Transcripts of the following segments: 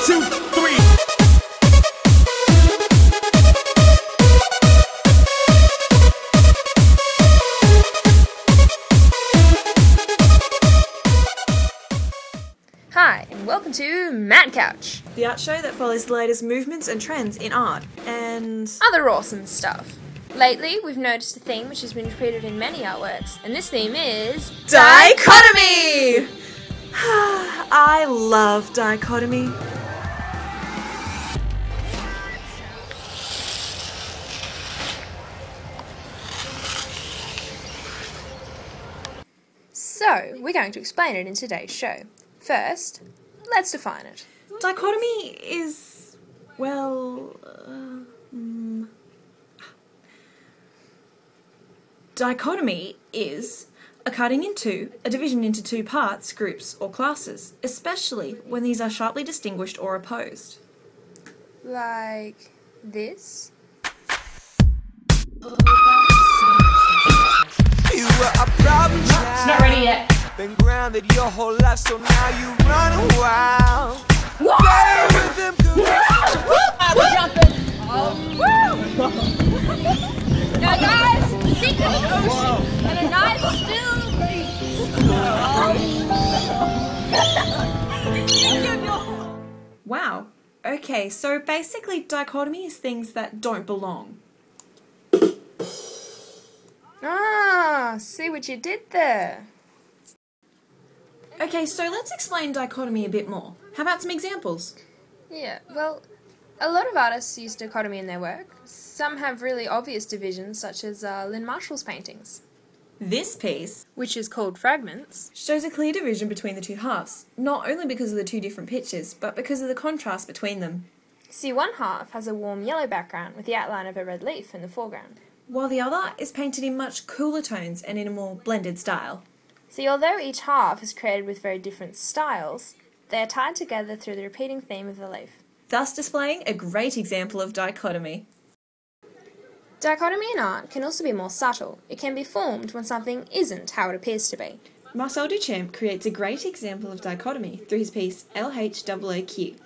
2, 3. Hi, and welcome to Mad Couch, the art show that follows the latest movements and trends in art and other awesome stuff. Lately, we've noticed a theme which has been repeated in many artworks, and this theme is Dichotomy! I love Dichotomy. So, we're going to explain it in today's show. First, let's define it. Dichotomy is, dichotomy is a cutting in two, a division into two parts, groups, or classes, especially when these are sharply distinguished or opposed. Like this? You were a problem child. It's not ready yet. Been grounded your whole life, so now you run wild. Play with them We're jumping. Now, guys, think of an ocean and a nice still breeze. Wow. Okay, so basically dichotomy is things that don't belong. Ah, see what you did there. Okay, so let's explain dichotomy a bit more. How about some examples? Yeah, well, a lot of artists use dichotomy in their work. Some have really obvious divisions, such as Lynn Marshall's paintings. This piece, Which is called fragments. shows a clear division between the two halves, not only because of the two different pictures, but because of the contrast between them. See, one half has a warm yellow background with the outline of a red leaf in the foreground. While the other is painted in much cooler tones and in a more blended style. See, although each half is created with very different styles, they are tied together through the repeating theme of the leaf. Thus displaying a great example of dichotomy. Dichotomy in art can also be more subtle. It can be formed when something isn't how it appears to be. Marcel Duchamp creates a great example of dichotomy through his piece LHOOQ.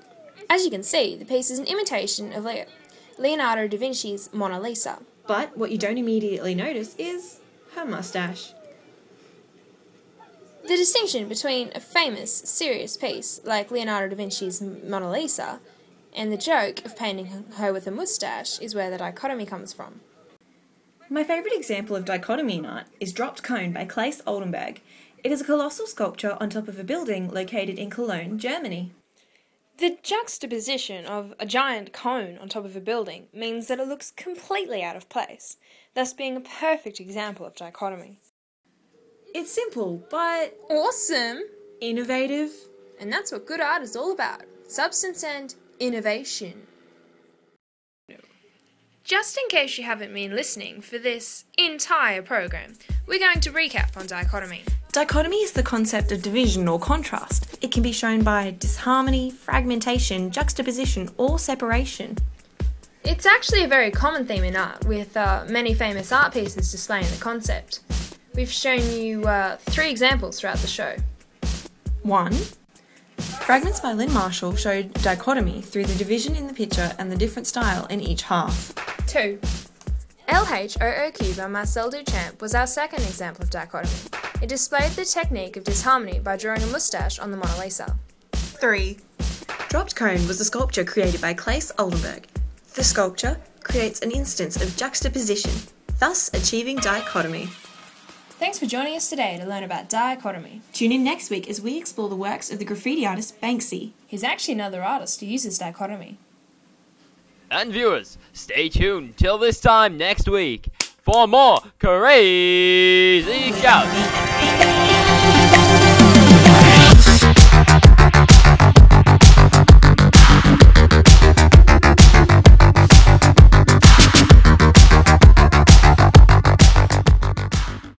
As you can see, the piece is an imitation of Leonardo da Vinci's Mona Lisa. But what you don't immediately notice is her mustache. The distinction between a famous, serious piece like Leonardo da Vinci's Mona Lisa and the joke of painting her with a moustache is where the dichotomy comes from. My favourite example of dichotomy in art is Dropped Cone by Claes Oldenburg. It is a colossal sculpture on top of a building located in Cologne, Germany. The juxtaposition of a giant cone on top of a building means that it looks completely out of place, thus being a perfect example of dichotomy. It's simple, but Awesome! innovative. And that's what good art is all about. Substance and innovation. Just in case you haven't been listening for this entire program, we're going to recap on dichotomy. Dichotomy is the concept of division or contrast. It can be shown by disharmony, fragmentation, juxtaposition, or separation. It's actually a very common theme in art, with many famous art pieces displaying the concept. We've shown you 3 examples throughout the show. 1. Fragments by Lynn Marshall showed dichotomy through the division in the picture and the different style in each half. 2. LHOOQ by Marcel Duchamp was our second example of dichotomy. It displayed the technique of disharmony by drawing a moustache on the Mona Lisa. 3. Dropped Cone was a sculpture created by Claes Oldenburg. The sculpture creates an instance of juxtaposition, thus achieving dichotomy. Thanks for joining us today to learn about dichotomy. Tune in next week as we explore the works of the graffiti artist Banksy. He's actually another artist who uses dichotomy. And viewers, stay tuned till this time next week for more Crazy Couch.